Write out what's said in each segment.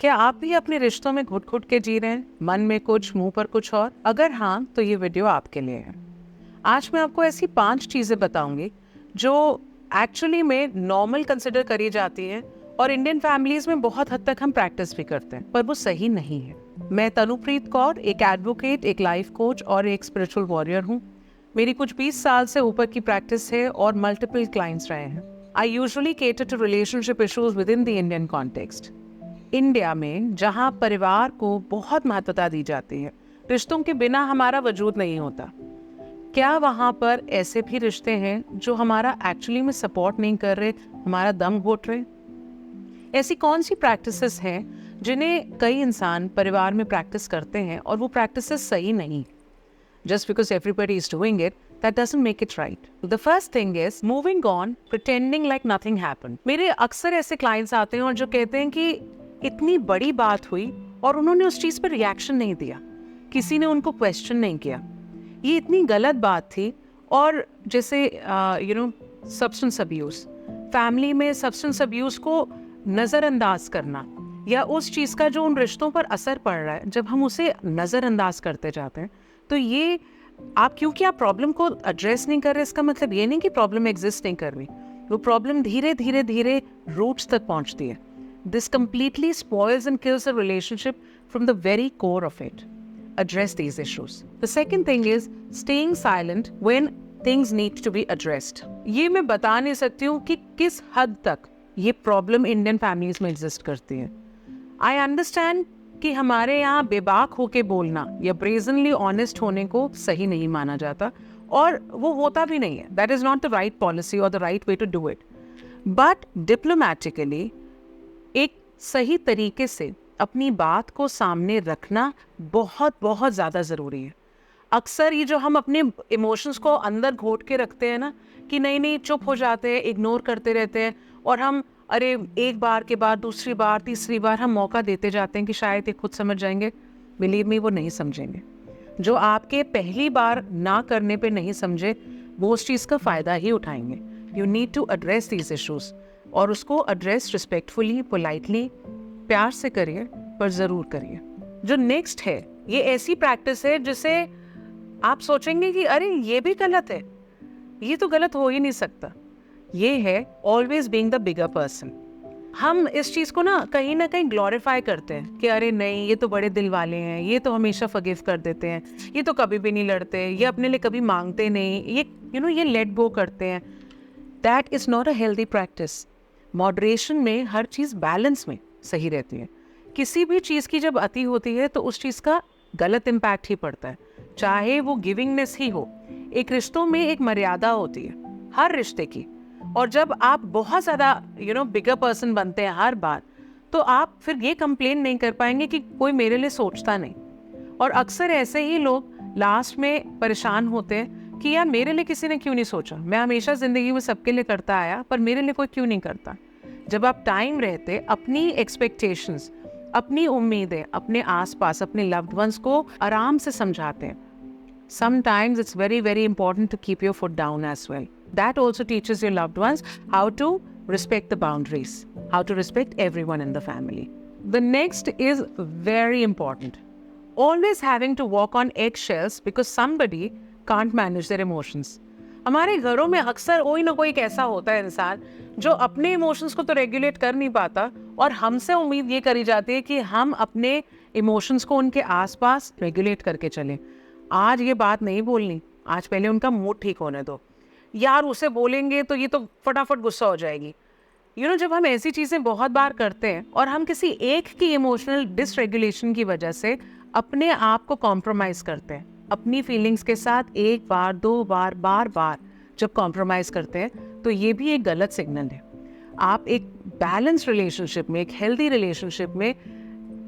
क्या आप भी अपने रिश्तों में घुट घुट के जी रहे हैं, मन में कुछ मुंह पर कुछ और? अगर हाँ, तो ये वीडियो आपके लिए है। आज मैं आपको ऐसी 5 चीजें बताऊंगी जो एक्चुअली में नॉर्मल कंसिडर करी जाती हैं और इंडियन फैमिलीज में बहुत हद तक हम प्रैक्टिस भी करते हैं, पर वो सही नहीं है। मैं तनुप्रीत कौर, एक एडवोकेट, एक लाइफ कोच और एक स्पिरिचुअल वॉरियर हूँ। मेरी कुछ 20 साल से ऊपर की प्रैक्टिस है और मल्टीपल क्लाइंट्स रहे हैं। I usually cater to relationship issues within the Indian context. India में जहाँ परिवार को बहुत महत्वता दी जाती है, रिश्तों के बिना हमारा वजूद नहीं होता। क्या वहाँ पर ऐसे भी रिश्ते हैं जो हमारा एक्चुअली में सपोर्ट नहीं कर रहे, हमारा दम घोट रहे? ऐसी कौन सी प्रैक्टिसेस हैं जिन्हें कई इंसान परिवार में प्रैक्टिस करते हैं और वो प्रैक्टिसेस सही नहीं? Just because everybody is doing it, that doesn't make it right. The first thing is moving on, pretending like nothing happened. मेरे अक्सर ऐसे क्लाइंट्स आते हैं और जो कहते हैं कि इतनी बड़ी बात हुई और उन्होंने उस चीज़ पर रिएक्शन नहीं दिया, किसी ने उनको क्वेश्चन नहीं किया, ये इतनी गलत बात थी। और जैसे सब्सटेंस अब्यूज़, फैमिली में सब्सटेंस अब्यूज़ को नज़रअंदाज करना या उस चीज़ का जो उन रिश्तों पर असर पड़ रहा है, जब हम उसे नज़रअंदाज करते जाते हैं, तो ये क्योंकि आप प्रॉब्लम को एड्रेस नहीं कर रहे, इसका मतलब ये नहीं कि प्रॉब्लम एग्जिस्ट नहीं कर रही। वो प्रॉब्लम धीरे धीरे धीरे रूट्स तक पहुंचती है। This completely spoils and kills a relationship from the very core of it. Address these issues. The second thing is staying silent when things need to be addressed. ये मैं बता नहीं सकती हूँ कि किस हद तक ये प्रॉब्लम इंडियन फैमिलीज में एग्जिस्ट करती है। आई अंडरस्टैंड कि हमारे यहाँ बेबाक होके बोलना या ब्रेजनली ऑनेस्ट होने को सही नहीं माना जाता और वो होता भी नहीं है। That is not the right policy और the right way to do it. But diplomatically एक सही तरीके से अपनी बात को सामने रखना बहुत बहुत ज़्यादा ज़रूरी है। अक्सर ये जो हम अपने इमोशंस को अंदर घोट के रखते हैं ना, कि नहीं चुप हो जाते हैं, इग्नोर करते रहते हैं और हम एक बार के बाद दूसरी बार तीसरी बार हम मौका देते जाते हैं कि शायद ये खुद समझ जाएंगे। बिलीव मी, वो नहीं समझेंगे। जो आपके पहली बार ना करने पे नहीं समझे, वो उस चीज़ का फ़ायदा ही उठाएंगे। You need to address these issues और उसको एड्रेस रिस्पेक्टफुली, पोलाइटली, प्यार से करिए, पर ज़रूर करिए। जो नेक्स्ट है, ये ऐसी प्रैक्टिस है जिसे आप सोचेंगे कि अरे ये भी गलत है, ये तो गलत हो ही नहीं सकता। ये है always being the bigger person. हम इस चीज़ को ना कहीं ग्लोरीफाई करते हैं कि अरे नहीं, ये तो बड़े दिल वाले हैं, ये तो हमेशा फॉरगिव कर देते हैं, ये तो कभी भी नहीं लड़ते, ये अपने लिए कभी मांगते नहीं, ये लेट गो करते हैं। That is not a healthy practice. Moderation में हर चीज़ बैलेंस में सही रहती है। किसी भी चीज़ की जब अति होती है तो उस चीज़ का गलत इम्पैक्ट ही पड़ता है, चाहे वो गिविंगनेस ही हो। एक रिश्तों में एक मर्यादा होती है हर रिश्ते की, और जब आप बहुत ज़्यादा बिगर पर्सन बनते हैं हर बार, तो आप फिर ये कंप्लेन नहीं कर पाएंगे कि कोई मेरे लिए सोचता नहीं। और अक्सर ऐसे ही लोग लास्ट में परेशान होते हैं कि यार मेरे लिए किसी ने क्यों नहीं सोचा, मैं हमेशा ज़िंदगी में सबके लिए करता आया, पर मेरे लिए कोई क्यों नहीं करता। जब आप टाइम रहते अपनी एक्सपेक्टेशंस, अपनी उम्मीदें अपने आसपास अपने लव्ड वंस को आराम से समझाते हैं, sometimes it's very very important to keep your foot down as well. That also teaches your loved ones how to respect the boundaries, how to respect everyone in the family. The next is very important. Always having to walk on eggshells because somebody can't manage their emotions. हमारे घरों में अक्सर कोई ना कोई एक ऐसा होता है इंसान जो अपने इमोशंस को तो रेगुलेट कर नहीं पाता, और हमसे उम्मीद ये करी जाती है कि हम अपने इमोशंस को उनके आसपास रेगुलेट करके चलें। आज ये बात नहीं बोलनी, आज पहले उनका मूड ठीक होने दो, यार उसे बोलेंगे तो ये तो फटाफट गुस्सा हो जाएगी। जब हम ऐसी चीज़ें बहुत बार करते हैं और हम किसी एक की इमोशनल डिसरेगुलेशन की वजह से अपने आप को कॉम्प्रोमाइज़ करते हैं, अपनी फीलिंग्स के साथ एक बार दो बार बार बार जब कॉम्प्रोमाइज़ करते हैं, तो ये भी एक गलत सिग्नल है। आप एक बैलेंस रिलेशनशिप में, एक हेल्दी रिलेशनशिप में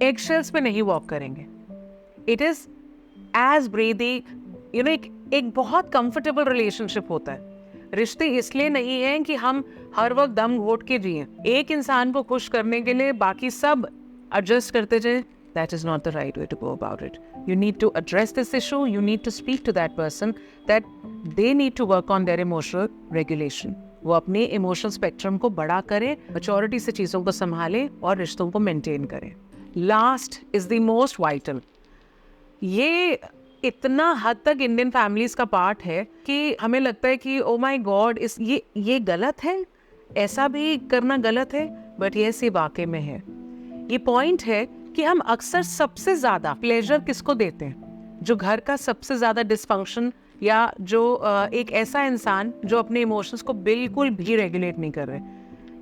एगशेल्स पे नहीं वॉक करेंगे। इट इज़ एज ब्रीदी, एक बहुत कंफर्टेबल रिलेशनशिप होता है। रिश्ते इसलिए नहीं हैं कि हम हर वक्त दम घोट के जिए, एक इंसान को खुश करने के लिए बाकी सब एडजस्ट करते जाए। That is not the right way to go about it. You need to address this issue. You need to speak to that person that they need to work on their emotional regulation. वो अपने emotional spectrum को बड़ा करें, maturity से चीज़ों को संभालें और रिश्तों को मेंटेन करें। Last is the most vital. ये इतना हद तक इंडियन फैमिलीज का पार्ट है कि हमें लगता है कि ओ माय गॉड, इस ये गलत है, ऐसा भी करना गलत है, बट ये वाकई में है। ये पॉइंट है कि हम अक्सर सबसे ज्यादा प्लेजर किसको देते हैं? जो घर का सबसे ज्यादा डिसफंक्शन, या जो एक ऐसा इंसान जो अपने इमोशंस को बिल्कुल भी रेगुलेट नहीं कर रहे।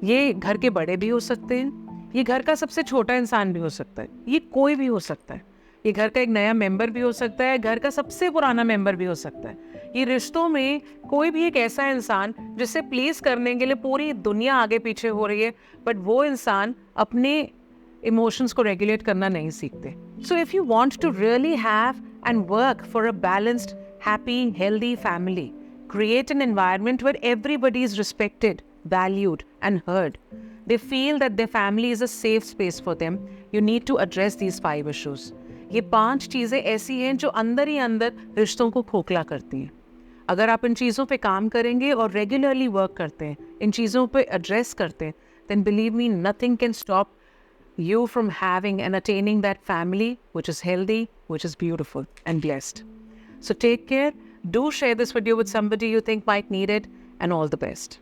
ये घर के बड़े भी हो सकते हैं, ये घर का सबसे छोटा इंसान भी हो सकता है, ये कोई भी हो सकता है, ये घर का एक नया मेंबर भी हो सकता है, घर का सबसे पुराना मेंबर भी हो सकता है। ये रिश्तों में कोई भी एक ऐसा इंसान जिसे प्लीज करने के लिए पूरी दुनिया आगे पीछे हो रही है, बट वो इंसान अपने इमोशंस को रेगुलेट करना नहीं सीखते। So if you want to really have and work for a balanced, happy, healthy family, create an environment where everybody is respected, valued, and heard. They feel that their family is a safe space for them. You need to address these 5 issues. ये 5 चीज़ें ऐसी हैं जो अंदर ही अंदर रिश्तों को खोखला करती हैं। अगर आप इन चीज़ों पे काम करेंगे और रेगुलरली वर्क करते हैं, इन चीज़ों पे एड्रेस करते हैं, then believe me, nothing can stop you from having and attaining that family which is healthy, which is beautiful and blessed. So take care. Do share this video with somebody you think might need it, and all the best.